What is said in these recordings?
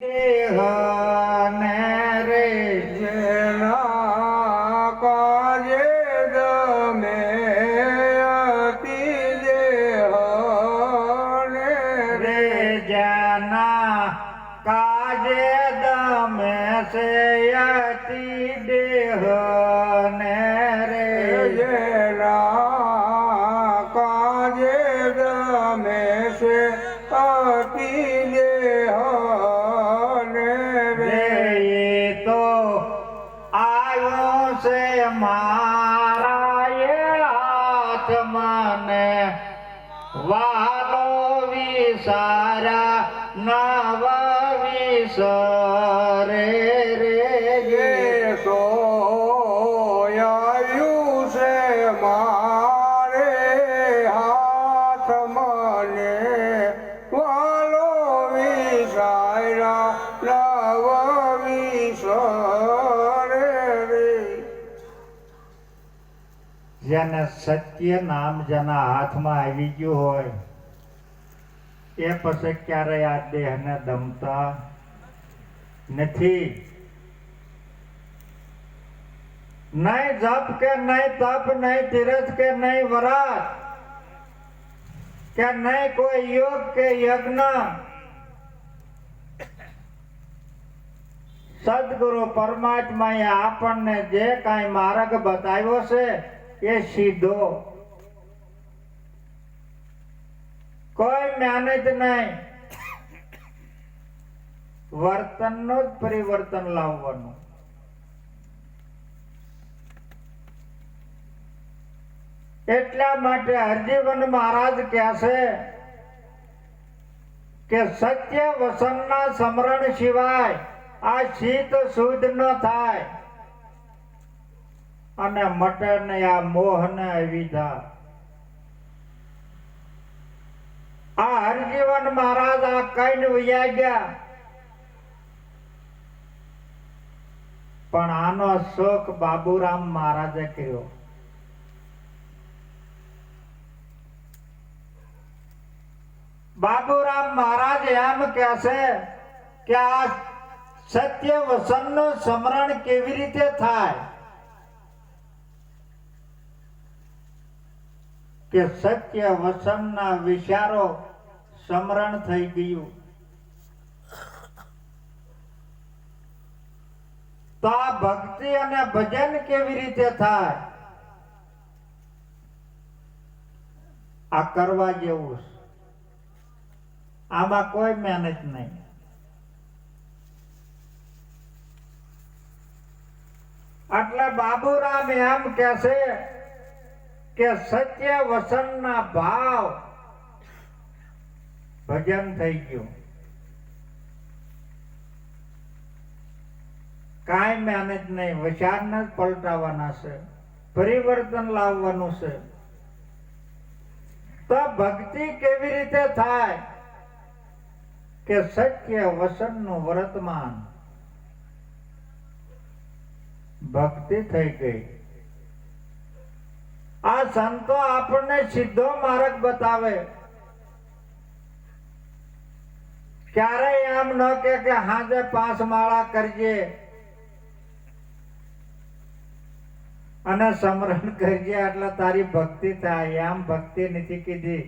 દેહને રે જેના કાજે દમે અતિ દેહને રે જેના કાજે દમે સે અતિ દેહને રે જેના કાજે દમે સે અતિ દેહ મારા હાથ મને વાલો વિસારા નવ વિસરે રે સોયાયું છે મારે હાથ મને વાલો વિસારા નવ વિસરે જેને સત્ય નામ જેના હાથમાં આવી ગયું હોય એ પછી ક્યારેય આ દેહને દમતા નથી. નહીં જપ કે નહીં તપ, નહીં તીરથ કે નહીં વરાત કે નહીં કોઈ યોગ કે યજ્ઞ, સદગુરુ પરમાત્માએ આપણને જે કાંઈ માર્ગ બતાવ્યો છે એ સીધો, કોઈ મહેનત નહીં, વર્તનનું જ પરિવર્તન લાવવાનું. એટલા માટે હરજીવન મહારાજ કહે છે કે સત્ય વસનના સ્મરણ સિવાય આ શીત શુદ્ધ ન થાય અને મટે ને આ મોહ ને અવિદ્યા. આ હરજીવન મહારાજ આ કઈને વયા ગયા, પણ આનો શોખ બાબુરામ મહારાજે કર્યો. બાબુરામ મહારાજ એમ કહે છે કે આ સત્ય વસનનું સ્મરણ કેવી રીતે થાય, કે સત્ય વસનના વિચારો સ્મરણ થઈ ગયું તો આ ભક્તિ અને ભજન કેવી રીતે થાય? આ કરવા જેવું, આમાં કોઈ મહેનત નહીં. એટલે બાબુરામ એમ કહે છે કે સત્ય વસનના ભાવ ભજન થઈ ગયું. કાંઈ મહેનત નહીં, વિચારને જ પલટાવવાના છે, પરિવર્તન લાવવાનું છે. તો ભક્તિ કેવી રીતે થાય? કે સત્ય વસનનું વર્તમાન ભક્તિ થઈ ગઈ. આ સંતો આપણને સીધો માર્ગ બતાવે. ક્યારેય એમ ન કે હાજે 5 માળા કરજે અને સ્મરણ કરજે એટલે તારી ભક્તિ થાય. એમ ભક્તિ નથી કીધી,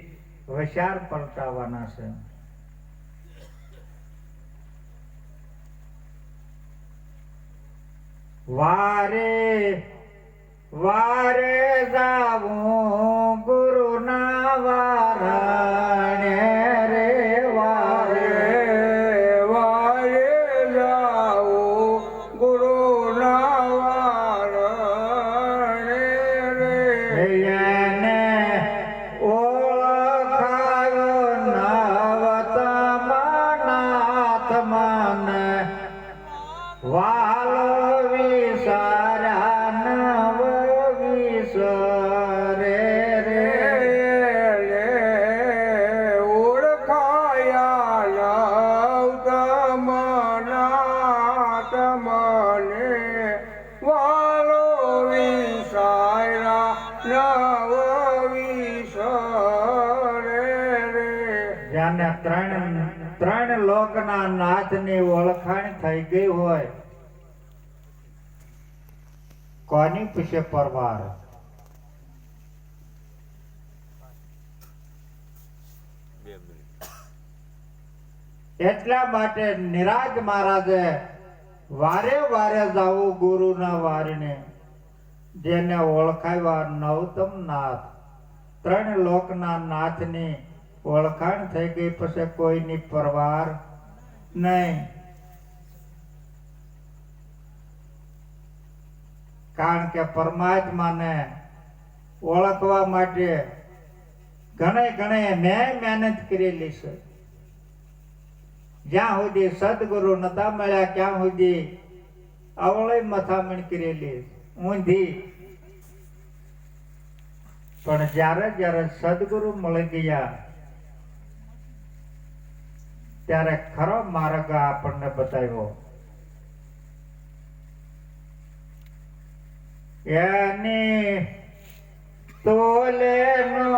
વિચાર પલટાવવાના છે. વારે વારે જાવું ગુરુના વારણે રે, વારે વારે જાવું ગુરુના વારણે રે. એને ઓળખાયો નવતમનાથ મને વાલો વિસારા નવ વિસરે રે. ઓળખાયા નવતમનાથ મને વાલો વિસારા નવ વિસરે રે. જેને ત્રણ ત્રણ લોકના નાથની ઓળખાણ થઈ ગઈ હોય, કોની પૂછે પરવાર? એટલા માટે નિરાજ મહારાજે વારે વારે જાવું ગુરુના વારને, જેને ઓળખાવ્યા નવતમ નાથ. ત્રણ લોકના નાથની ઓળખાણ થઈ ગઈ પછી કોઈની પરવાર નહીં. કારણ કે પરમાત્માને ઓળખવા માટે ઘણે મેં મહેનત કરેલી છે. જ્યાં સુધી સદગુરુ નતા મળ્યા ત્યાં સુધી અવળી મથામણ કરેલી ઊંધી. પણ જ્યારે સદગુરુ મળી ગયા ત્યારે ખરો માર્ગ આપણને બતાવ્યો. એની તોલે નો